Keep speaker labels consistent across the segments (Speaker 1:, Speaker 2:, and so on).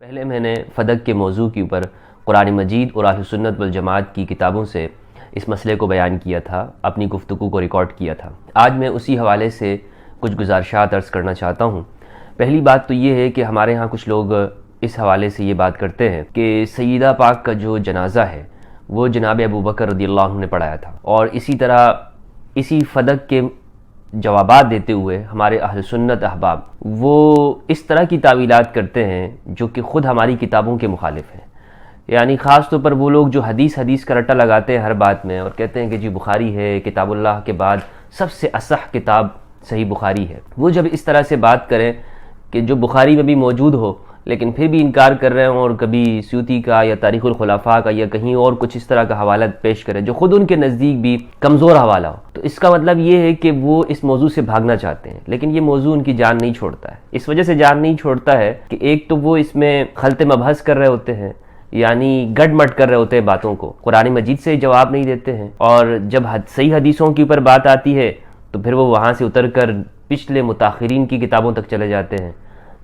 Speaker 1: پہلے میں نے فدق کے موضوع کے اوپر قرآن مجید اور اہل سنت والجماعت کی کتابوں سے اس مسئلے کو بیان کیا تھا، اپنی گفتگو کو ریکارڈ کیا تھا۔ آج میں اسی حوالے سے کچھ گزارشات عرض کرنا چاہتا ہوں۔ پہلی بات تو یہ ہے کہ ہمارے ہاں کچھ لوگ اس حوالے سے یہ بات کرتے ہیں کہ سیدہ پاک کا جو جنازہ ہے وہ جناب ابو بکر رضی اللہ عنہ نے پڑھایا تھا، اور اسی طرح اسی فدق کے جوابات دیتے ہوئے ہمارے اہل سنت احباب وہ اس طرح کی تعویلات کرتے ہیں جو کہ خود ہماری کتابوں کے مخالف ہیں۔ یعنی خاص طور پر وہ لوگ جو حدیث کا رٹا لگاتے ہیں ہر بات میں، اور کہتے ہیں کہ جی بخاری ہے، کتاب اللہ کے بعد سب سے اصح کتاب صحیح بخاری ہے۔ وہ جب اس طرح سے بات کریں کہ جو بخاری میں بھی موجود ہو لیکن پھر بھی انکار کر رہے ہوں، اور کبھی سیوطی کا یا تاریخ الخلفاء کا یا کہیں اور کچھ اس طرح کا حوالہ پیش کریں جو خود ان کے نزدیک بھی کمزور حوالہ ہو، تو اس کا مطلب یہ ہے کہ وہ اس موضوع سے بھاگنا چاہتے ہیں۔ لیکن یہ موضوع ان کی جان نہیں چھوڑتا ہے۔ اس وجہ سے جان نہیں چھوڑتا ہے کہ ایک تو وہ اس میں خلط مبحث کر رہے ہوتے ہیں، یعنی گڈ مٹ کر رہے ہوتے ہیں باتوں کو، قرآن مجید سے جواب نہیں دیتے ہیں، اور جب صحیح حدیثوں کے اوپر بات آتی ہے تو پھر وہ وہاں سے اتر کر پچھلے متاخرین کی کتابوں تک چلے جاتے ہیں۔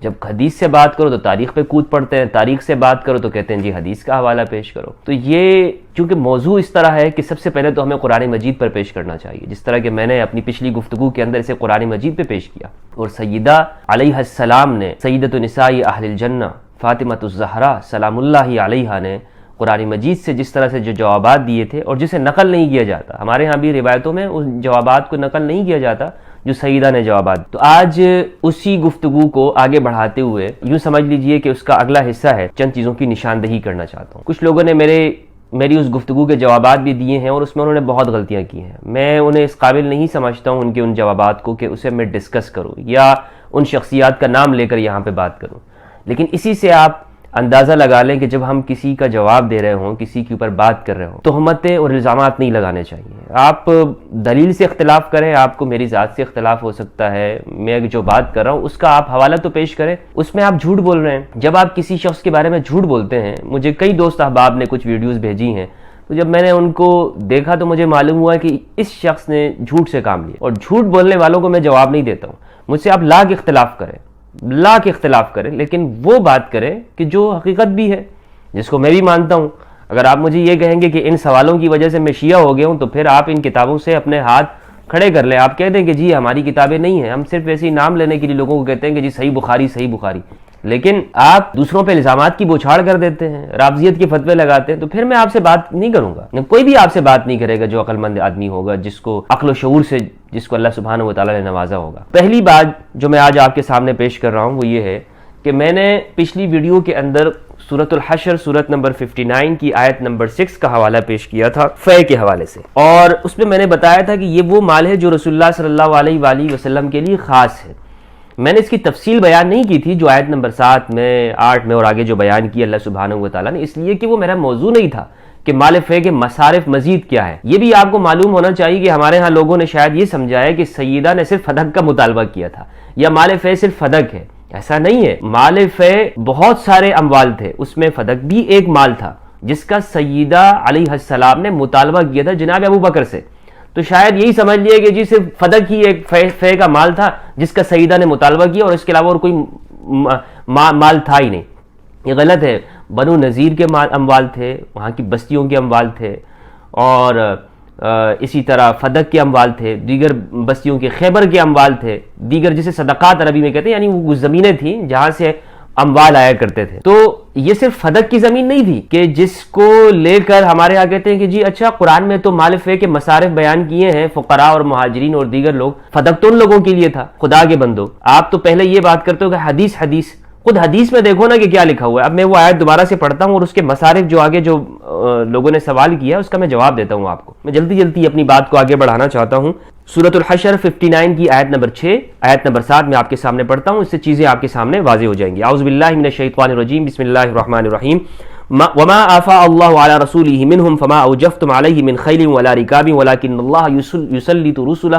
Speaker 1: جب حدیث سے بات کرو تو تاریخ پہ کود پڑتے ہیں، تاریخ سے بات کرو تو کہتے ہیں جی حدیث کا حوالہ پیش کرو۔ تو یہ چونکہ موضوع اس طرح ہے کہ سب سے پہلے تو ہمیں قرآن مجید پر پیش کرنا چاہیے، جس طرح کہ میں نے اپنی پچھلی گفتگو کے اندر اسے قرآن مجید پہ پیش کیا، اور سیدہ علیہ السلام نے، سیدۃ نساء اہل الجنہ فاطمہ الزہرا سلام اللہ علیہا نے قرآن مجید سے جس طرح سے جو جوابات دیے تھے، اور جسے نقل نہیں کیا جاتا، ہمارے ہاں بھی روایتوں میں ان جوابات کو نقل نہیں کیا جاتا جو سیدہ نے جوابات، تو آج اسی گفتگو کو آگے بڑھاتے ہوئے یوں سمجھ لیجئے کہ اس کا اگلا حصہ ہے، چند چیزوں کی نشاندہی کرنا چاہتا ہوں۔ کچھ لوگوں نے میری اس گفتگو کے جوابات بھی دیے ہیں، اور اس میں انہوں نے بہت غلطیاں کی ہیں۔ میں انہیں اس قابل نہیں سمجھتا ہوں ان جوابات کو کہ اسے میں ڈسکس کروں یا ان شخصیات کا نام لے کر یہاں پہ بات کروں، لیکن اسی سے آپ اندازہ لگا لیں کہ جب ہم کسی کا جواب دے رہے ہوں، کسی کے اوپر بات کر رہے ہوں، تہمتیں اور الزامات نہیں لگانے چاہیے۔ آپ دلیل سے اختلاف کریں، آپ کو میری ذات سے اختلاف ہو سکتا ہے، میں جو بات کر رہا ہوں اس کا آپ حوالہ تو پیش کریں، اس میں آپ جھوٹ بول رہے ہیں۔ جب آپ کسی شخص کے بارے میں جھوٹ بولتے ہیں، مجھے کئی دوست احباب نے کچھ ویڈیوز بھیجی ہیں، تو جب میں نے ان کو دیکھا تو مجھے معلوم ہوا کہ اس شخص نے جھوٹ سے کام لیا، اور جھوٹ بولنے والوں کو میں جواب نہیں دیتا ہوں۔ مجھ سے آپ لاکھ اختلاف کریں، لاکھ اختلاف کریں، لیکن وہ بات کریں کہ جو حقیقت بھی ہے، جس کو میں بھی مانتا ہوں۔ اگر آپ مجھے یہ کہیں گے کہ ان سوالوں کی وجہ سے میں شیعہ ہو گیا ہوں، تو پھر آپ ان کتابوں سے اپنے ہاتھ کھڑے کر لیں، آپ کہہ دیں کہ جی ہماری کتابیں نہیں ہیں، ہم صرف ایسے ہی نام لینے کے لیے لوگوں کو کہتے ہیں کہ جی صحیح بخاری صحیح بخاری، لیکن آپ دوسروں پہ الزامات کی بوچھاڑ کر دیتے ہیں، رافضیت کے فتوے لگاتے ہیں، تو پھر میں آپ سے بات نہیں کروں گا۔ کوئی بھی آپ سے بات نہیں کرے گا جو عقل مند آدمی ہوگا، جس کو عقل و شعور سے، جس کو اللہ سبحانہ و تعالیٰ نے نوازا ہوگا۔ پہلی بات جو میں آج آپ کے سامنے پیش کر رہا ہوں وہ یہ ہے کہ میں نے پچھلی ویڈیو کے اندر سورۃ الحشر سورت نمبر 59 کی آیت نمبر 6 کا حوالہ پیش کیا تھا فے کے حوالے سے، اور اس میں نے بتایا تھا کہ یہ وہ مال ہے جو رسول اللہ صلی اللہ علیہ وآلہ وسلم کے لیے خاص ہے۔ میں نے اس کی تفصیل بیان نہیں کی تھی جو آیت نمبر 7 میں 8 میں اور آگے جو بیان کی اللہ سبحانہ و تعالیٰ نے، اس لیے کہ وہ میرا موضوع نہیں تھا کہ مال فے کے مصارف مزید کیا ہے۔ یہ بھی آپ کو معلوم ہونا چاہیے کہ ہمارے ہاں لوگوں نے شاید یہ سمجھا ہے کہ سیدہ نے صرف فدق کا مطالبہ کیا تھا، یا مال فے صرف فدق ہے۔ ایسا نہیں ہے، مال فے بہت سارے اموال تھے، اس میں فدق بھی ایک مال تھا جس کا سیدہ علیہ السلام نے مطالبہ کیا تھا جناب ابو بکر سے۔ تو شاید یہی سمجھ لیے کہ جی صرف فدق ہی ایک فے کا مال تھا جس کا سیدہ نے مطالبہ کیا، اور اس کے علاوہ اور کوئی مال تھا ہی نہیں۔ یہ غلط ہے۔ بنو نذیر کے اموال تھے، وہاں کی بستیوں کے اموال تھے، اور اسی طرح فدق کے اموال تھے، دیگر بستیوں کے خیبر کے اموال تھے، دیگر جسے صدقات عربی میں کہتے ہیں، یعنی وہ زمینیں تھیں جہاں سے اموال آیا کرتے تھے۔ تو یہ صرف فدق کی زمین نہیں تھی کہ جس کو لے کر ہمارے ہاں کہتے ہیں کہ جی اچھا قرآن میں تو مال فے کے مصارف بیان کیے ہیں، فقراء اور مہاجرین اور دیگر لوگ، فدق تو ان لوگوں کے لیے تھا۔ خدا کے بندو، آپ تو پہلے یہ بات کرتے ہو کہ حدیث خود حدیث میں دیکھو نا کہ کیا لکھا ہوا ہے۔ اب میں وہ آیت دوبارہ سے پڑھتا ہوں، اور اس کے مصارف جو آگے جو لوگوں نے سوال کیا اس کا میں جواب دیتا ہوں آپ کو۔ میں جلدی اپنی بات کو آگے بڑھانا چاہتا ہوں۔ سورۃ الحشر 59 کی آیت نمبر 6 آیت نمبر 7 میں آپ کے سامنے پڑھتا ہوں، اس سے چیزیں آپ کے سامنے واضح ہو جائیں گی۔ اعوذ باللہ من الشیطان الرجیم، بسم اللہ الرحمن الرحیم۔ وما آفاء اللہ علی رسولہ منہم فما اوجفتم علیہ من خیل ولا رکاب ولکن اللہ یسلط رسلہ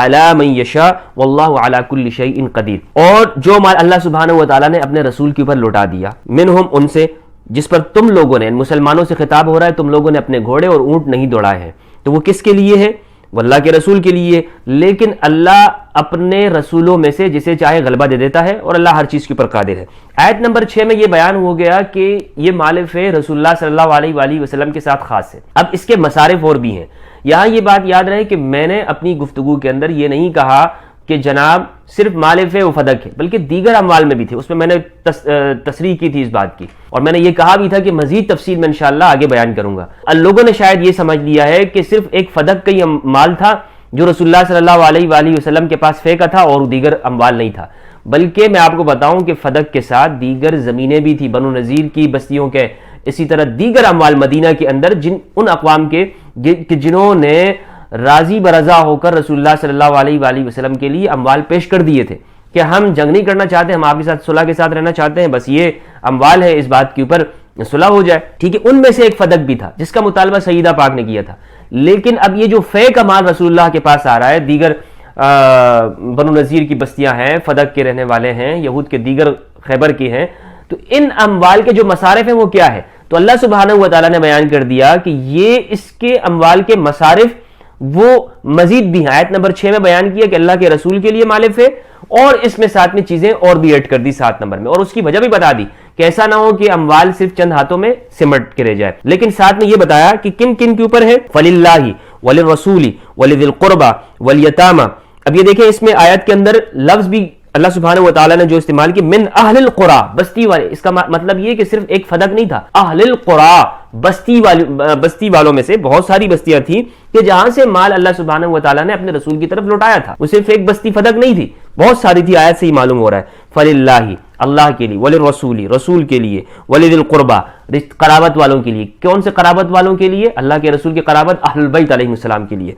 Speaker 1: علی من یشاء واللہ علی کل شیء قدیر۔ اور جو مال اللہ سبحانہ و تعالیٰ نے اپنے رسول کے اوپر لوٹا دیا، منہم ان سے، جس پر تم لوگوں نے، مسلمانوں سے خطاب ہو رہا ہے، تم لوگوں نے اپنے گھوڑے اور اونٹ نہیں دوڑائے ہیں، تو وہ کس کے لیے ہے؟ وہ اللہ کے رسول کے لیے، لیکن اللہ اپنے رسولوں میں سے جسے چاہے غلبہ دے دیتا ہے اور اللہ ہر چیز کے اوپر قادر ہے۔ آیت نمبر 6 میں یہ بیان ہو گیا کہ یہ مال فے رسول اللہ صلی اللہ علیہ وآلہ وسلم کے ساتھ خاص ہے۔ اب اس کے مصارف اور بھی ہیں۔ یہاں یہ بات یاد رہے کہ میں نے اپنی گفتگو کے اندر یہ نہیں کہا کہ جناب صرف مال فے و فدق ہے، بلکہ دیگر اموال میں بھی تھے، اس میں نے تصریح کی تھی اس بات کی، اور میں نے یہ کہا بھی تھا کہ مزید تفصیل میں انشاءاللہ آگے بیان کروں گا۔ لوگوں نے شاید یہ سمجھ لیا ہے کہ صرف ایک فدق کا ہی مال تھا جو رسول اللہ صلی اللہ علیہ وآلہ وسلم کے پاس فے کا تھا اور دیگر اموال نہیں تھا، بلکہ میں آپ کو بتاؤں کہ فدق کے ساتھ دیگر زمینیں بھی تھی بنو نذیر کی بستیوں کے، اسی طرح دیگر اموال مدینہ کے اندر ان اقوام کے جنہوں نے راضی برضا ہو کر رسول اللہ صلی اللہ علیہ وآلہ وسلم کے لیے اموال پیش کر دیے تھے کہ ہم جنگ نہیں کرنا چاہتے، ہم آپ کے ساتھ صلح کے ساتھ رہنا چاہتے ہیں، بس یہ اموال ہے، اس بات کے اوپر صلح ہو جائے، ٹھیک ہے۔ ان میں سے ایک فدق بھی تھا جس کا مطالبہ سیدہ پاک نے کیا تھا، لیکن اب یہ جو فے کا مال رسول اللہ کے پاس آ رہا ہے، دیگر بنو نذیر کی بستیاں ہیں، فدق کے رہنے والے ہیں، یہود کے دیگر خیبر کے ہیں، تو ان اموال کے جو مصارف ہیں وہ کیا ہے؟ تو اللہ سبحانہ و تعالیٰ نے بیان کر دیا کہ یہ اس کے اموال کے مصارف وہ مزید بھی ہیں۔ آیت نمبر 6 میں بیان کیا کہ اللہ کے رسول کے لیے مال فے، اور اس میں ساتھ میں چیزیں اور بھی ایڈ کر دی 7 نمبر میں، اور اس کی وجہ بھی بتا دی کہ ایسا نہ ہو کہ اموال صرف چند ہاتھوں میں سمٹ کے رہ جائے، لیکن ساتھ میں یہ بتایا کہ کن کن کے اوپر ہے، فَلِلَّهِ وَلِلرَّسُولِ وَلِذِي الْقُرْبَى وَالْيَتَامَى۔ اب یہ دیکھیں اس میں آیت کے اندر لفظ بھی اللہ سبحانہ و تعالیٰ نے جو استعمال کی، من اہل القرى، بستی والے، اس کا مطلب یہ کہ صرف ایک فدق نہیں تھا، اہل القرى، بستی والوں میں سے بہت ساری بستیاں تھیں کہ جہاں سے مال اللہ سبحانہ و تعالیٰ نے اپنے رسول کی طرف لوٹایا تھا، وہ صرف ایک بستی فدق نہیں تھی، بہت ساری تھی، آیت سے ہی معلوم ہو رہا ہے۔ فَلِلَّهِ، اللہ کے لیے، وَلِلرَّسُولِ، رسول کے لیے، وَلِذِي الْقُرْبَى، قرابت والوں کے لیے، کون سے قرابت والوں کے لیے؟ اللہ کے رسول کے قرابت اہل البیت علیہ السلام کے لیے،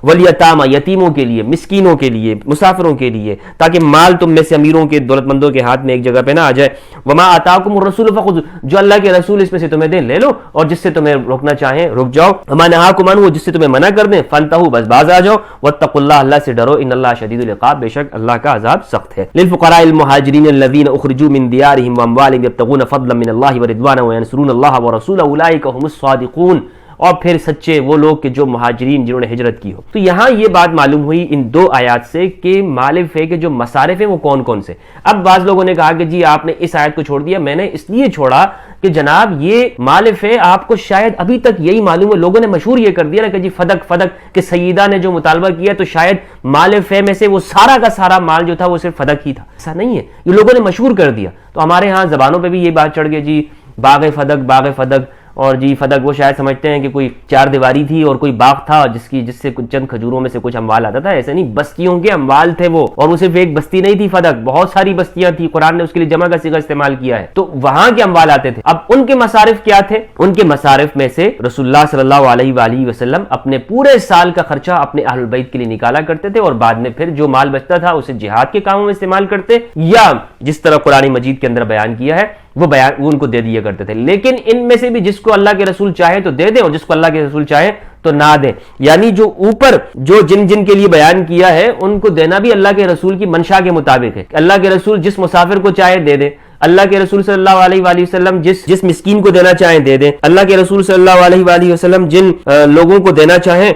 Speaker 1: وَالْيَتَامَى، یتیموں کے لیے، مسکینوں کے لیے، مسافروں کے لیے، تاکہ مال تم میں سے امیروں کے، دولت مندوں کے ہاتھ میں ایک جگہ پہ نہ آ جائے۔ وَمَا آتَاكُمُ الرَّسُولُ فَخُذُوهُ، جو اللہ کے رسول اس میں سے تمہیں دیں لے لو، اور جس سے تمہیں روکنا چاہیں رک جاؤ۔ وَمَا نَهَاكُمْ عَنْهُ، جس سے تمہیں منع کر دیں فَانْتَهُوا، بس باز آ جاؤ۔ وَاتَّقُوا اللَّهَ، اللہ سے ڈرو، إِنَّ اللَّهَ شَدِيدُ الْعِقَابِ، بے شک اللہ کا عذاب سخت ہے۔ لِلْفُقَرَاءِ الْمُهَاجِرِينَ الَّذِينَ أُخْرِجُوا مِنْ دِيَارِهِمْ وَأَمْوَالِهِمْ يَبْتَغُونَ فَضْلًا مِنَ اللَّهِ وَرِضْوَانًا وَيَنْصُرُونَ اللَّهَ وَرَسُولَهُ أُولَئِكَ هُمُ الصَّادِقُونَ، اور پھر سچے وہ لوگ کہ جو مہاجرین جنہوں نے ہجرت کی ہو۔ تو یہاں یہ بات معلوم ہوئی ان دو آیات سے کہ مال فے کے جو مصارف ہیں وہ کون کون سے۔ اب بعض لوگوں نے کہا کہ جی آپ نے اس آیت کو چھوڑ دیا، میں نے اس لیے چھوڑا کہ جناب یہ مال فے آپ کو شاید ابھی تک یہی معلوم ہے، لوگوں نے مشہور یہ کر دیا نا کہ جی فدق کہ سیدہ نے جو مطالبہ کیا تو شاید مال فے میں سے وہ سارا کا سارا مال جو تھا وہ صرف فدق ہی تھا، ایسا نہیں ہے، یہ لوگوں نے مشہور کر دیا۔ تو ہمارے ہاں زبانوں پہ بھی یہ بات چڑھ گئی، جی باغ فدق، اور جی فدق وہ شاید سمجھتے ہیں کہ کوئی چار دیواری تھی اور کوئی باغ تھا جس سے چند کھجوروں میں سے کچھ اموال آتا تھا، ایسے نہیں، بستیوں کے اموال تھے وہ، اور وہ صرف ایک بستی نہیں تھی فدق، بہت ساری بستیاں تھی، قرآن نے اس کے لیے جمع کا صیغہ استعمال کیا ہے، تو وہاں کے اموال آتے تھے۔ اب ان کے مصارف کیا تھے؟ ان کے مصارف میں سے رسول اللہ صلی اللہ علیہ وآلہ وسلم اپنے پورے سال کا خرچہ اپنے اہل البیت کے لیے نکالا کرتے تھے، اور بعد میں پھر جو مال بچتا تھا اسے جہاد کے کاموں میں استعمال کرتے، یا جس طرح قرآن مجید کے اندر بیان کیا ہے وہ ان کو دے دیا کرتے تھے۔ لیکن ان میں سے بھی جس کو اللہ کے رسول چاہے تو دے دیں، اور جس کو اللہ کے رسول چاہے تو نہ دیں، یعنی جو اوپر جو جن کے لیے بیان کیا ہے ان کو دینا بھی اللہ کے رسول کی منشا کے مطابق ہے۔ اللہ کے رسول جس مسافر کو چاہے دے دیں، اللہ کے رسول صلی اللہ علیہ وآلہ وسلم جس مسکین کو دینا چاہیں دے دیں، اللہ کے رسول صلی اللہ علیہ وآلہ وسلم جن لوگوں کو دینا چاہیں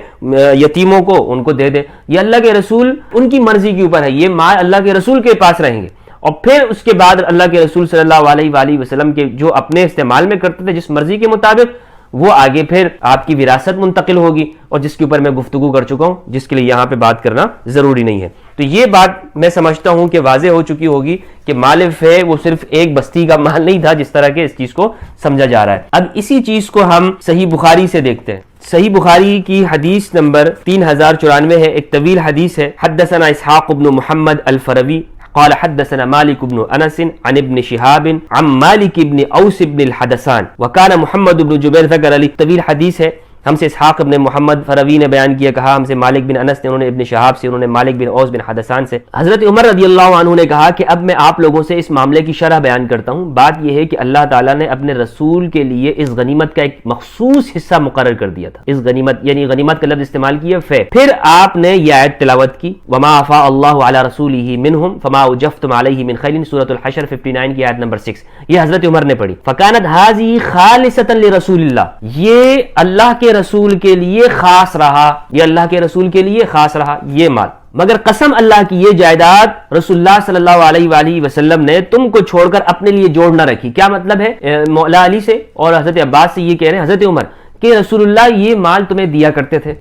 Speaker 1: یتیموں کو ان کو دے دیں، یہ اللہ کے رسول ان کی مرضی کے اوپر ہے، یہ مال اللہ کے رسول کے پاس رہیں گے۔ اور پھر اس کے بعد اللہ کے رسول صلی اللہ علیہ وآلہ وسلم کے جو اپنے استعمال میں کرتے تھے جس مرضی کے مطابق، وہ آگے پھر آپ کی وراثت منتقل ہوگی، اور جس کے اوپر میں گفتگو کر چکا ہوں، جس کے لیے یہاں پہ بات کرنا ضروری نہیں ہے۔ تو یہ بات میں سمجھتا ہوں کہ واضح ہو چکی ہوگی کہ مال فے وہ صرف ایک بستی کا مال نہیں تھا جس طرح کے اس چیز کو سمجھا جا رہا ہے۔ اب اسی چیز کو ہم صحیح بخاری سے دیکھتے ہیں۔ صحیح بخاری کی حدیث نمبر 3094 ہے، ایک طویل حدیث ہے۔ حدثنا اسحاق بن محمد الفروی قال حدثنا مالك بن انس عن ابن شهاب عن مالك بن اوس بن الحدثان وكان محمد بن جبیر ذکر علی، طویل حدیث ہے۔ ہم سے اسحاق ابن محمد فروی نے بیان کیا، کہا ہم سے مالک بن انس نے، انہوں نے ابن شہاب سے، انہوں نے مالک بن اوس بن حدثان سے۔ حضرت عمر رضی اللہ عنہ نے کہا کہ اب میں آپ لوگوں سے اس معاملے کی شرح بیان کرتا ہوں۔ بات یہ ہے کہ اللہ تعالیٰ نے اپنے رسول کے لیے اس غنیمت کا ایک مخصوص حصہ مقرر کر دیا تھا، اس غنیمت یعنی غنیمت کا لفظ استعمال کیا فے۔ پھر آپ نے یہ آیت تلاوت کی، وما افاء اللہ علی رسولہ منہم فما اوجفتم علیہ من خیل، سورۃ الحشر 59 کی آیت نمبر 6، یہ حضرت عمر نے پڑھی۔ فکانت ھذہ خالصۃ لرسول اللہ، یہ اللہ کے کے رسول کے لیے خاص رہا، یہ اللہ کے رسول کے لیے خاص رہا یہ مال، مگر قسم اللہ کی یہ جائیداد رسول اللہ صلی اللہ علیہ وآلہ وسلم نے تم کو چھوڑ کر اپنے لیے جوڑ نہ رکھی۔ کیا مطلب ہے؟ مولا علی سے اور حضرت عباس سے یہ کہہ رہے ہیں حضرت عمر کہ رسول اللہ یہ مال تمہیں دیا کرتے تھے،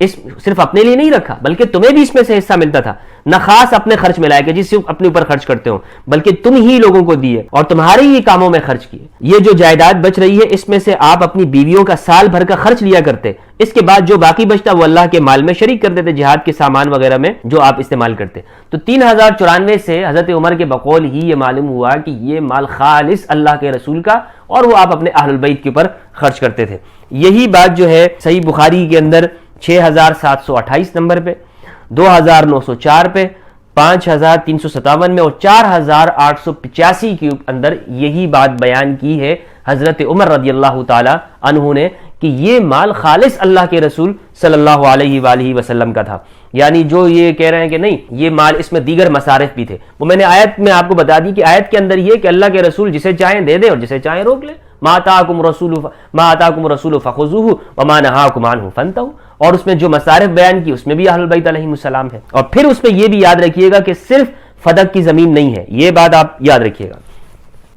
Speaker 1: صرف اپنے لیے نہیں رکھا بلکہ تمہیں بھی اس میں سے حصہ ملتا تھا، نہ خاص اپنے خرچ میں لائے کہ جس سے اپنے اوپر خرچ کرتے ہو، بلکہ تم ہی لوگوں کو دیے اور تمہارے ہی کاموں میں خرچ کیے۔ یہ جو جائیداد بچ رہی ہے اس میں سے آپ اپنی بیویوں کا سال بھر کا خرچ لیا کرتے، اس کے بعد جو باقی بچتا وہ اللہ کے مال میں شریک کر دیتے، جہاد کے سامان وغیرہ میں جو آپ استعمال کرتے۔ تو 3094 سے حضرت عمر کے بقول ہی یہ معلوم ہوا کہ یہ مال خالص اللہ کے رسول کا اور وہ آپ اپنے اہل البیت کے اوپر خرچ کرتے تھے۔ یہی بات جو ہے صحیح بخاری کے اندر 6728 نمبر پہ، 2904 پہ، 5357 میں اور 4885 کے اندر یہی بات بیان کی ہے حضرت عمر رضی اللہ تعالی عنہ نے کہ یہ مال خالص اللہ کے رسول صلی اللہ علیہ وآلہ وسلم کا تھا۔ یعنی جو یہ کہہ رہے ہیں کہ نہیں یہ مال اس میں دیگر مصارف بھی تھے، وہ میں نے آیت میں آپ کو بتا دی کہ آیت کے اندر یہ کہ اللہ کے رسول جسے چاہیں دے دیں اور جسے چاہیں روک لیں، ما آتاکم رسول فخذوہ وما نہاکم عنہ فانتہوا، اور اس میں جو مصارف بیان کی اس میں بھی اہل البیت علیہم السلام ہے۔ اور پھر اس میں یہ بھی یاد رکھیے گا کہ صرف فدق کی زمین نہیں ہے، یہ بات آپ یاد رکھیے گا۔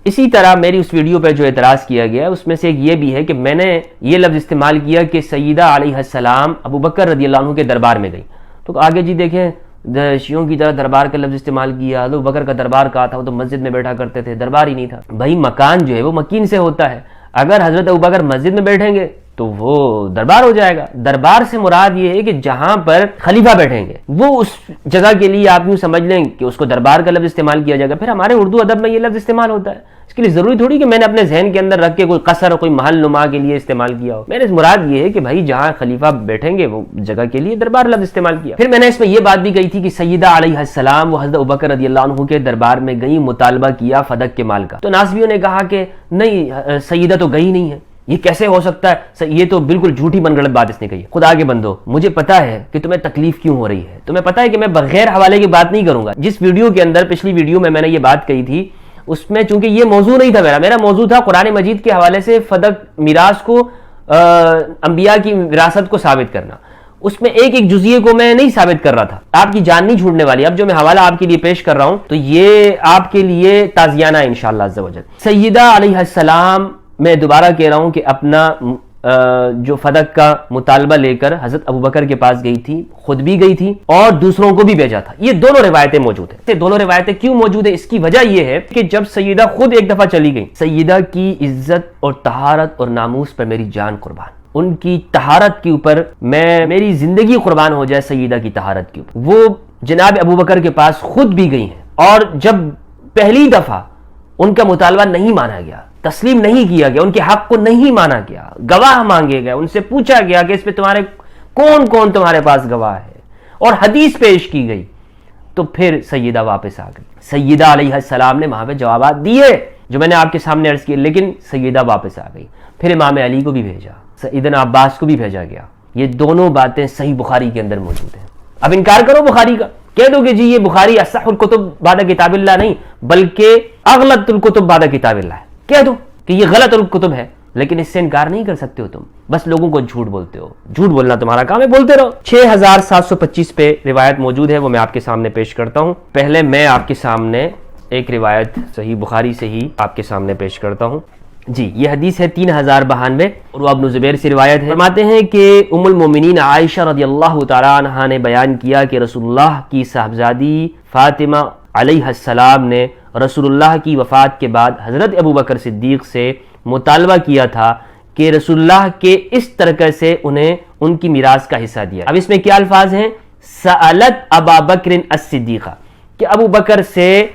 Speaker 1: اسی طرح میری اس ویڈیو پہ جو اعتراض کیا گیا اس میں سے ایک یہ بھی ہے کہ میں نے یہ لفظ استعمال کیا کہ سیدہ علیہ السلام ابو بکر رضی اللہ عنہ کے دربار میں گئی، تو آگے جی دیکھیں شیعوں کی طرح دربار کا لفظ استعمال کیا۔ ابو بکر کا دربار کہا تھا، وہ تو مسجد میں بیٹھا کرتے تھے، دربار ہی نہیں تھا۔ بھائی مکان جو ہے وہ مکین سے ہوتا ہے، اگر حضرت ابو بکر مسجد میں بیٹھیں گے تو وہ دربار ہو جائے گا۔ دربار سے مراد یہ ہے کہ جہاں پر خلیفہ بیٹھیں گے وہ اس جگہ کے لیے آپ یوں سمجھ لیں کہ اس کو دربار کا لفظ استعمال کیا جائے گا۔ پھر ہمارے اردو ادب میں یہ لفظ استعمال ہوتا ہے، اس کے لیے ضروری تھوڑی کہ میں نے اپنے ذہن کے اندر رکھ کے کوئی قصر کوئی محل نما کے لیے استعمال کیا ہو۔ میں نے مراد یہ ہے کہ بھائی جہاں خلیفہ بیٹھیں گے وہ جگہ کے لیے دربار لفظ استعمال کیا۔ پھر میں نے اس میں یہ بات بھی کہی تھی کہ سیدہ علیہ السلام وہ حضرت ابوبکر رضی اللہ عنہ کے دربار میں گئی، مطالبہ کیا فدق کے مال کا، تو ناصبیوں نے کہا کہ نہیں سیدہ تو گئی نہیں ہے، یہ کیسے ہو سکتا ہے، یہ تو بالکل جھوٹی من گڑت بات اس نے کہی۔ خدا کے بندو مجھے پتا ہے کہ تمہیں تکلیف کیوں ہو رہی ہے، تمہیں پتا ہے کہ میں بغیر حوالے کی بات نہیں کروں گا۔ جس ویڈیو کے اندر پچھلی ویڈیو میں نے یہ بات کہی تھی اس میں چونکہ یہ موضوع نہیں تھا، میرا موضوع تھا قرآن مجید کے حوالے سے فدق میراث کو انبیاء کی وراثت کو ثابت کرنا، اس میں ایک ایک جزئیے کو میں نہیں ثابت کر رہا تھا، آپ کی جان نہیں چھوٹنے والی۔ اب جو میں حوالہ آپ کے لیے پیش کر رہا ہوں تو یہ آپ کے لیے تازیانہ ہے انشاءاللہ عز و جل۔ سیدہ علیہ السلام میں دوبارہ کہہ رہا ہوں کہ اپنا جو فدق کا مطالبہ لے کر حضرت ابوبکر کے پاس گئی تھی، خود بھی گئی تھی اور دوسروں کو بھی بھیجا تھا۔ یہ دونوں روایتیں موجود ہیں۔ یہ دونوں روایتیں کیوں موجود ہیں؟ اس کی وجہ یہ ہے کہ جب سیدہ خود ایک دفعہ چلی گئی، سیدہ کی عزت اور طہارت اور ناموس پر میری جان قربان، ان کی طہارت کے اوپر میری زندگی قربان ہو جائے، سیدہ کی طہارت کے اوپر۔ وہ جناب ابوبکر کے پاس خود بھی گئی ہیں اور جب پہلی دفعہ ان کا مطالبہ نہیں مانا گیا، تسلیم نہیں کیا گیا، ان کے حق کو نہیں مانا گیا، گواہ مانگے گئے، ان سے پوچھا گیا کہ اس پہ تمہارے کون تمہارے پاس گواہ ہے اور حدیث پیش کی گئی، تو پھر سیدہ واپس آ گئی۔ سیدہ علیہ السلام نے وہاں پہ جوابات دیے جو میں نے آپ کے سامنے عرض کیے، لیکن سیدہ واپس آ گئی۔ پھر امام علی کو بھی بھیجا، سیدنا عباس کو بھی بھیجا گیا۔ یہ دونوں باتیں صحیح بخاری کے اندر موجود ہیں۔ اب انکار کرو بخاری کا، کہہ دو کہ جی یہ بخاری اصح الکتب بعد کتاب اللہ نہیں بلکہ اغلط الکتب بعد کتاب اللہ ہے، کہہ دو کہ یہ غلط الکتب ہے، لیکن اس سے انکار نہیں کر سکتے ہو تم، بس لوگوں کو جھوٹ بولتے ہو۔ جھوٹ بولنا تمہارا کام ہے، بولتے رہو۔ 6725 پہ روایت موجود ہے، وہ میں آپ کے سامنے پیش کرتا ہوں۔ پہلے میں آپ کے سامنے ایک روایت صحیح بخاری سے ہی آپ کے سامنے پیش کرتا ہوں۔ جی یہ حدیث ہے 3092، اور ابن زبیر سے روایت ہے۔ فرماتے ہیں کہ ام المومنین عائشہ رضی اللہ تعالی عنہا نے بیان کیا کہ رسول اللہ کی صاحبزادی فاطمہ علیہ السلام نے رسول اللہ کی وفات کے بعد حضرت ابوبکر صدیق سے مطالبہ کیا تھا کہ رسول اللہ کے اس طریقے سے انہیں ان کی میراث کا حصہ دیا۔ اب اس میں کیا الفاظ ہیں؟ سألت ابا بکر الصدیقہ، کہ ابو بکر سے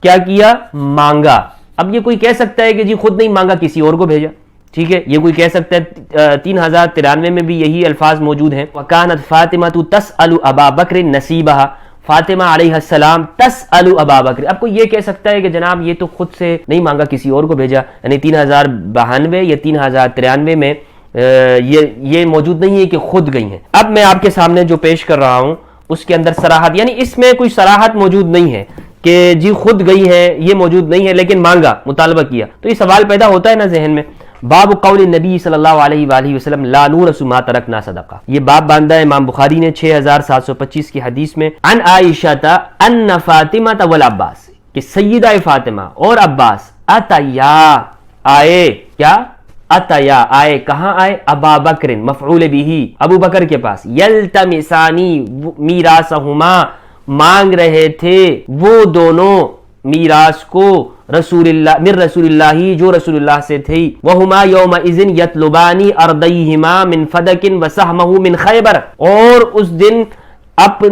Speaker 1: کیا کیا؟ مانگا۔ اب یہ کوئی کہہ سکتا ہے کہ جی خود نہیں مانگا، کسی اور کو بھیجا، ٹھیک ہے، یہ کوئی کہہ سکتا ہے۔ 3093 میں بھی یہی الفاظ موجود ہیں۔ وَكَانَتْ فَاطِمَةُ تَسْأَلُ أَبَا بَكْرٍ نَصِيبَهَا، فاطمہ علیہ السلام تسأل ابا بکر۔ اب کوئی یہ کہہ سکتا ہے کہ جناب یہ تو خود سے نہیں مانگا، کسی اور کو بھیجا، یعنی 3092 یا 3093 میں یہ موجود نہیں ہے کہ خود گئی ہیں۔ اب میں آپ کے سامنے جو پیش کر رہا ہوں اس کے اندر صراحت، یعنی اس میں کوئی صراحت موجود نہیں ہے کہ جی خود گئی ہے، یہ موجود نہیں ہے، لیکن مانگا، مطالبہ کیا، تو یہ سوال پیدا ہوتا ہے نا ذہن میں۔ باب قول نبی صلی اللہ علیہ وآلہ وسلم لا نورث ما ترکنا صدقہ، یہ باب باندھا ہے امام بخاری نے 6725 کی حدیث میں، عن عائشہ ان فاطمہ والعباس، کہ سیدہ فاطمہ اور عباس اتیا آئے، کیا اتیا آئے، کہاں آئے؟ ابا بکر مفعول بھی، ابو بکر کے پاس، یلتمسانی میراثہما، مانگ رہے تھے وہ دونوں میراث کو، رسول اللہ من رسول اللہ، جو رسول اللہ سے تھی، وہما یومئذ یطلبانی ارضیہما من فدک وسہمہ من خیبر، اور اس دن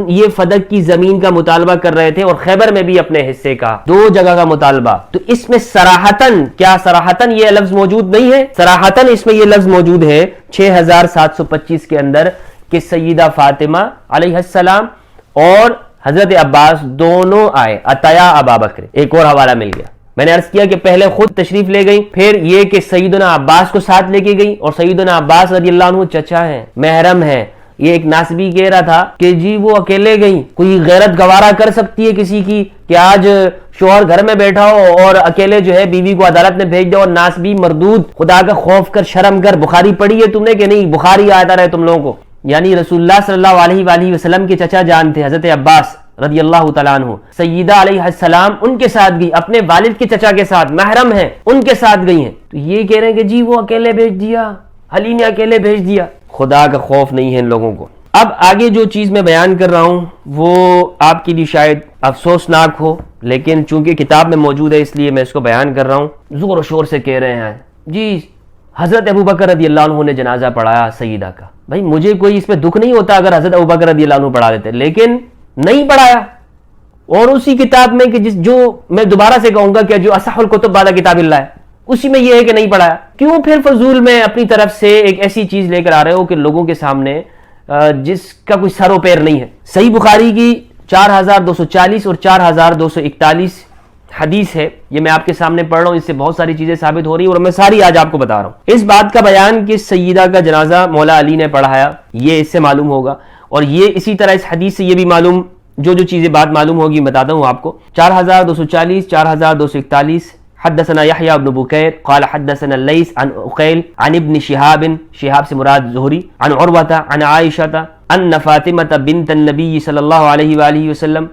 Speaker 1: یہ فدق کی زمین کا مطالبہ کر رہے تھے اور خیبر میں بھی اپنے حصے کا، دو جگہ کا مطالبہ۔ تو اس میں صراحتاً، کیا صراحتاً یہ لفظ موجود نہیں ہے؟ صراحتاً اس میں یہ لفظ موجود ہے 6725 کے اندر کہ سیدہ فاطمہ علیہ السلام اور حضرت عباس دونوں آئے، اتیا ابا بکر۔ ایک اور حوالہ مل گیا، میں نے عرض کیا کہ پہلے خود تشریف لے گئی، پھر یہ کہ سیدنا عباس کو ساتھ لے کے گئی، اور سیدنا عباس رضی اللہ عنہ چچا ہیں، محرم ہیں۔ یہ ایک ناسبی کہہ رہا تھا کہ جی وہ اکیلے گئی، کوئی غیرت گوارا کر سکتی ہے کسی کی کہ آج شوہر گھر میں بیٹھا ہو اور اکیلے جو ہے بیوی کو عدالت میں بھیج دو؟ اور ناسبی مردود، خدا کا خوف کر، شرم کر۔ بخاری پڑھی ہے تم نے کہ نہیں؟ بخاری آتا رہے تم لوگوں کو۔ یعنی رسول اللہ صلی اللہ علیہ وآلہ وسلم کے چچا جان تھے حضرت عباس رضی اللہ تعالیٰ عنہ، سیدہ علیہ السلام ان کے ساتھ گئی، اپنے والد کے چچا کے ساتھ، محرم ہیں، ان کے ساتھ گئی ہیں۔ تو یہ کہہ رہے ہیں کہ جی وہ اکیلے بھیج دیا، علی نے اکیلے بھیج دیا۔ خدا کا خوف نہیں ہے ان لوگوں کو۔ اب آگے جو چیز میں بیان کر رہا ہوں وہ آپ کے لیے شاید افسوسناک ہو، لیکن چونکہ کتاب میں موجود ہے اس لیے میں اس کو بیان کر رہا ہوں۔ زور و شور سے کہہ رہے ہیں جی حضرت ابو بکر رضی اللہ عنہ نے جنازہ پڑھایا سیدہ کا۔ بھائی مجھے کوئی اس پہ دکھ نہیں ہوتا اگر حضرت ابو بکر رضی اللہ عنہ پڑھا دیتے، لیکن نہیں پڑھایا۔ اور اسی کتاب میں کہ جو میں دوبارہ سے کہوں گا کہ جو اصح الکتب بعد کتاب اللہ ہے، اسی میں یہ ہے کہ نہیں پڑھایا۔ کیوں پھر فضول میں اپنی طرف سے ایک ایسی چیز لے کر آ رہے ہو کہ لوگوں کے سامنے جس کا کوئی سر و پیر نہیں ہے؟ صحیح بخاری کی 4240 اور 4241 حدیث ہے، یہ میں آپ کے سامنے پڑھ رہا ہوں، اس سے بہت ساری چیزیں ثابت ہو رہی ہیں اور میں ساری آج آپ کو بتا رہا ہوں۔ اس بات کا بیان کہ سیدہ کا جنازہ مولا علی نے پڑھایا، یہ اس سے معلوم ہوگا، اور یہ اسی طرح اس حدیث سے یہ بھی معلوم، جو چیزیں بات معلوم ہوگی بتاتا ہوں آپ کو۔ 4240 4241 حدثنا يحيى بن بكير قال حدثنا الليث عن عقيل عن ابن شهاب سے مراد زہری، عن عروة عن عائشة ان فاطمة بنت النبي صلی اللہ علیہ وآلہ وسلم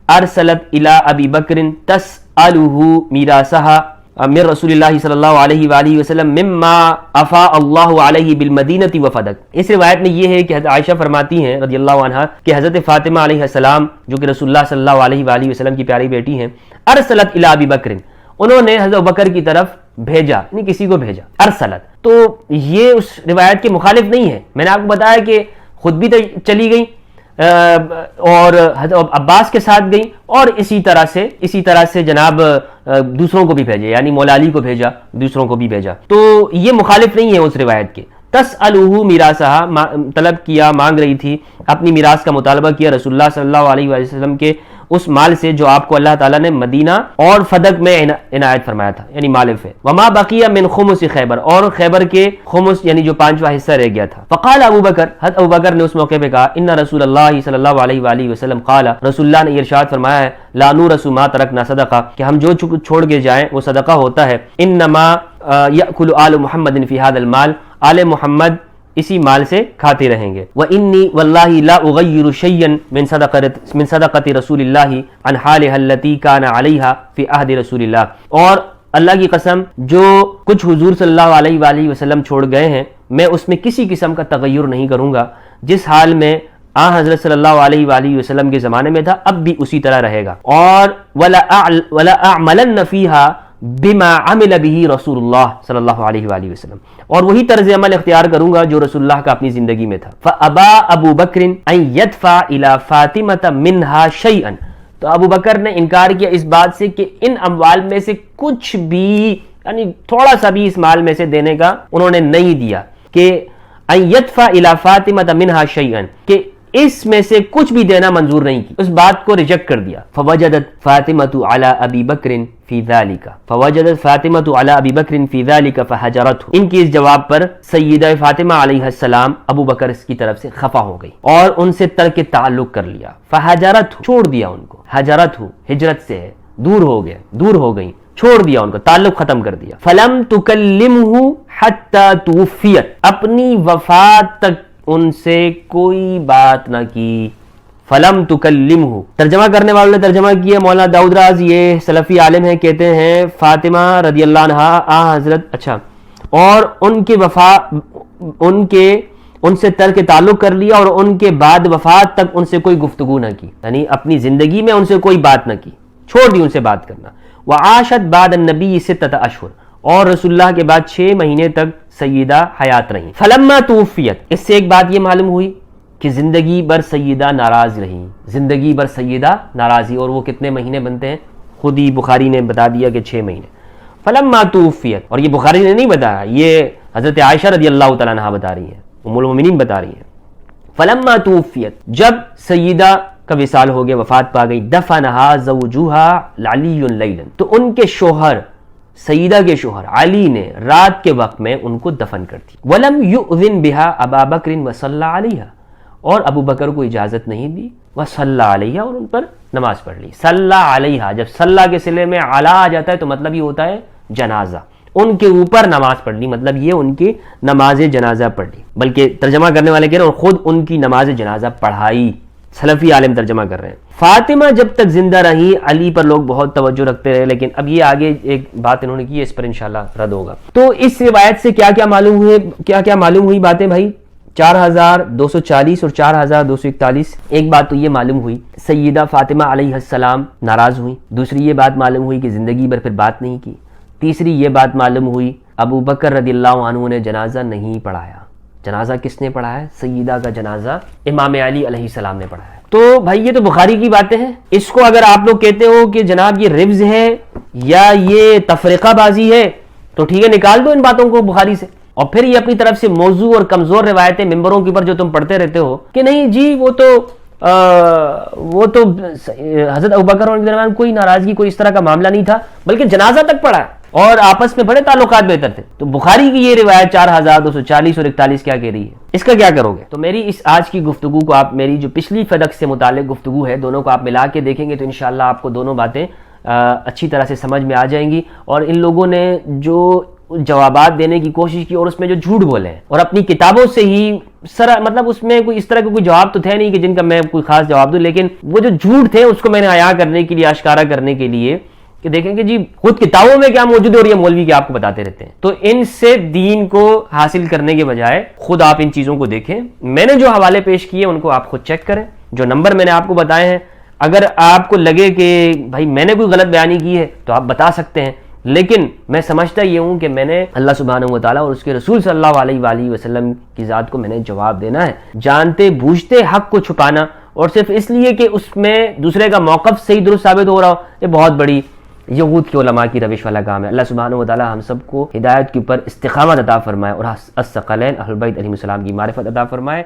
Speaker 1: ارسلت الى ابی بکر تسأله میراثها من رسول اللہ صلی اللہ علیہ وآلہ وسلم مما افاء اللہ علیہ بالمدینة وفدق۔ اس روایت میں یہ ہے کہ حضرت عائشہ فرماتی ہیں رضی اللہ عنہا کہ حضرت فاطمہ علیہ السلام جو کہ رسول اللہ صلی اللہ علیہ وآلہ وسلم کی پیاری بیٹی ہیں، ارسلت الى ابی بکر، انہوں نے حضرت بکر کی طرف بھیجا، یعنی کسی کو بھیجا، ارسلت۔ تو یہ اس روایت کے مخالف نہیں ہے، میں نے آپ کو بتایا کہ خود بھی چلی گئی اور حضرت عباس کے ساتھ گئی، اور اسی طرح سے جناب دوسروں کو بھی بھیجا، یعنی مولا علی کو بھیجا، دوسروں کو بھی بھیجا۔ تو یہ مخالف نہیں ہے اس روایت کے۔ تسألہ میراثہا، طلب کیا، مانگ رہی تھی، اپنی میراث کا مطالبہ کیا رسول اللہ صلی اللہ علیہ وسلم کے اس مال سے جو آپ کو اللہ تعالیٰ نے مدینہ اور فدق میں عنایت فرمایا تھا، یعنی مال فے، وما بقی من خمس خیبر، اور خیبر کے خمس یعنی جو 5واں حصہ رہ گیا تھا۔ فقال ابو بکر، حضرت ابو بکر نے اس موقع پہ کہا، ان رسول اللہ صلی اللہ علیہ وآلہ وسلم قال، رسول اللہ نے ارشاد فرمایا ہے، لا نورث ما ترکنا صدقہ، کہ ہم جو چھوڑ کے جائیں وہ صدقہ ہوتا ہے، انما یأکل آل محمد فی ھذا المال، آل محمد اسی مال سے کھاتے رہیں گے۔ وَإِنِّي وَاللَّهِ لَا أُغَيِّرُ شَيْئًا مِّن صَدَقَةِ رَسُولِ اللَّهِ عَنْ حَالِهَا الَّتِي كَانَ عَلَيْهَا فِي عَهْدِ رَسُولِ اللَّهِ، اور اللہ کی قسم جو کچھ حضور صلی اللہ علیہ وآلہ وسلم چھوڑ گئے ہیں، میں اس میں کسی قسم کا تغیر نہیں کروں گا، جس حال میں حضرت صلی اللہ علیہ وآلہ وسلم کے زمانے میں تھا اب بھی اسی طرح رہے گا۔ اور وَلَا أَعْمَلَنَّ فِيهَا بما عمل به رسول اللہ صلی اللہ علیہ وآلہ وسلم، اور وہی طرز عمل اختیار کروں گا جو رسول اللہ کا اپنی زندگی میں تھا۔ فابا ابو بکر ان يدفع الى فاطمة منها شيئا، تو ابو بکر نے انکار کیا اس بات سے کہ ان اموال میں سے کچھ بھی، یعنی تھوڑا سا بھی اس مال میں سے دینے کا انہوں نے نہیں دیا، کہ ان يدفع الى فاطمة منها شيئا، کہ اس میں سے کچھ بھی دینا منظور نہیں کی، اس بات کو ریجیکٹ کر دیا۔ فوجدت فاطمة على ابی بکر فی ذالک، فوجدت فاطمة على ابی بکر فی ذالک فحجرته، ان کی اس جواب پر سیدہ فاطمہ علیہ السلام ابو بکر کی طرف سے خفا ہو گئی اور ان سے ترک تعلق کر لیا۔ فحجرته، چھوڑ دیا ان کو، حجرته ہجرت سے ہے، دور ہو گئے، دور ہو گئی، چھوڑ دیا ان کو، تعلق ختم کر دیا۔ فلم تکلمہ حتی توفیت، اپنی وفات تک ان سے کوئی بات نہ کی. فلم تکلمہ، ترجمہ کرنے والوں نے ترجمہ کیا مولانا داؤد راز، یہ سلفی عالم ہیں، کہتے ہیں فاطمہ رضی اللہ عنہا حضرت اچھا اور ان سے ترک تعلق کر لیا اور ان کے بعد وفات تک ان سے کوئی گفتگو نہ کی، یعنی اپنی زندگی میں ان سے کوئی بات نہ کی، چھوڑ دی ان سے بات کرنا. وعاشت بعد النبی 6 اشہر، اور رسول اللہ کے بعد 6 مہینے تک سیدہ حیات رہیں. فلما توفیت، اس سے ایک بات یہ معلوم ہوئی کہ زندگی بھر سیدہ ناراض رہیں، زندگی بھر سیدہ ناراضی، اور وہ کتنے مہینے بنتے ہیں؟ خود ہی بخاری نے بتا دیا کہ 6 مہینے. فلما توفیت، اور یہ بخاری نے نہیں بتایا، یہ حضرت عائشہ رضی اللہ تعالیٰ عنہا بتا رہی ہیں، ام المومنین بتا رہی ہیں. فلما توفیت، جب سیدہ کا وصال ہو گیا، وفات پا گئی، دفنہا زوجہا علی لیلا، تو ان کے شوہر، سیدہ کے شوہر علی نے رات کے وقت میں ان کو دفن کر دی. ولم یؤذن بہا ابا بکر وصلی علیہا، اور ابو بکر کو اجازت نہیں دی، وصلی علیہا، اور ان پر نماز پڑھ لی. صلی علیہا، جب صلی کے صلے میں علی آ جاتا ہے تو مطلب یہ ہوتا ہے جنازہ، ان کے اوپر نماز پڑھ لی، مطلب یہ ان کی نماز جنازہ پڑھ لی. بلکہ ترجمہ کرنے والے کہہ رہے ہیں اور خود ان کی نماز جنازہ پڑھائی، سلفی عالم ترجمہ کر رہے ہیں. فاطمہ جب تک زندہ رہی علی پر لوگ بہت توجہ رکھتے رہے، لیکن اب یہ آگے ایک بات انہوں نے کی ہے، اس پر انشاءاللہ رد ہوگا. تو اس روایت سے کیا کیا معلوم ہوئی باتیں بھائی؟ 4240 اور 4241. ایک بات تو یہ معلوم ہوئی سیدہ فاطمہ علیہ السلام ناراض ہوئی. دوسری یہ بات معلوم ہوئی کہ زندگی بھر پھر بات نہیں کی. تیسری یہ بات معلوم ہوئی ابو بکر رضی اللہ عنہ نے جنازہ نہیں پڑھایا. جنازہ کس نے پڑھایا؟ سیدہ کا جنازہ امام علی علیہ السلام نے پڑھایا. تو بھائی یہ تو بخاری کی باتیں ہیں. اس کو اگر آپ لوگ کہتے ہو کہ جناب یہ ربز ہے یا یہ تفریقہ بازی ہے تو ٹھیک ہے، نکال دو ان باتوں کو بخاری سے. اور پھر یہ اپنی طرف سے موضوع اور کمزور روایتیں ممبروں کے اوپر جو تم پڑھتے رہتے ہو کہ نہیں جی وہ تو حضرت ابوبکر کے درمیان کوئی ناراضگی، کوئی اس طرح کا معاملہ نہیں تھا، بلکہ جنازہ تک پڑھا اور آپس میں بڑے تعلقات بہتر تھے. تو بخاری کی یہ روایت 4240 اور 41 کیا کہہ رہی ہے؟ اس کا کیا کرو گے؟ تو میری اس آج کی گفتگو کو آپ، میری جو پچھلی فدق سے متعلق گفتگو ہے، دونوں کو آپ ملا کے دیکھیں گے تو انشاءاللہ آپ کو دونوں باتیں اچھی طرح سے سمجھ میں آ جائیں گی. اور ان لوگوں نے جو جوابات دینے کی کوشش کی اور اس میں جو جھوٹ بولے ہیں اور اپنی کتابوں سے ہی مطلب اس میں کوئی اس طرح کا کوئی جواب تو تھے نہیں کہ جن کا میں کوئی خاص جواب دوں، لیکن وہ جو جھوٹ تھے اس کو میں نے عیاں کرنے کے لیے، آشکارا کرنے کے لیے کہ دیکھیں کہ جی خود کتابوں میں کیا موجود ہے اور یہ مولوی کے آپ کو بتاتے رہتے ہیں. تو ان سے دین کو حاصل کرنے کے بجائے خود آپ ان چیزوں کو دیکھیں. میں نے جو حوالے پیش کیے ان کو آپ خود چیک کریں. جو نمبر میں نے آپ کو بتائے ہیں، اگر آپ کو لگے کہ بھائی میں نے کوئی غلط بیانی کی ہے تو آپ بتا سکتے ہیں، لیکن میں سمجھتا یہ ہوں کہ میں نے اللہ سبحانہ وتعالیٰ اور اس کے رسول صلی اللہ علیہ وآلہ وسلم کی ذات کو میں نے جواب دینا ہے. جانتے بوجھتے حق کو چھپانا اور صرف اس لیے کہ اس میں دوسرے کا موقف صحیح درست ثابت ہو رہا ہو، یہ بہت بڑی یہود کے علماء کی روش والا کام ہے. اللہ سبحانہ وتعالیٰ ہم سب کو ہدایت کے اوپر استقامت عطا فرمائے اور الثقلین اہل بیت علیہ السلام کی معرفت عطا فرمائے.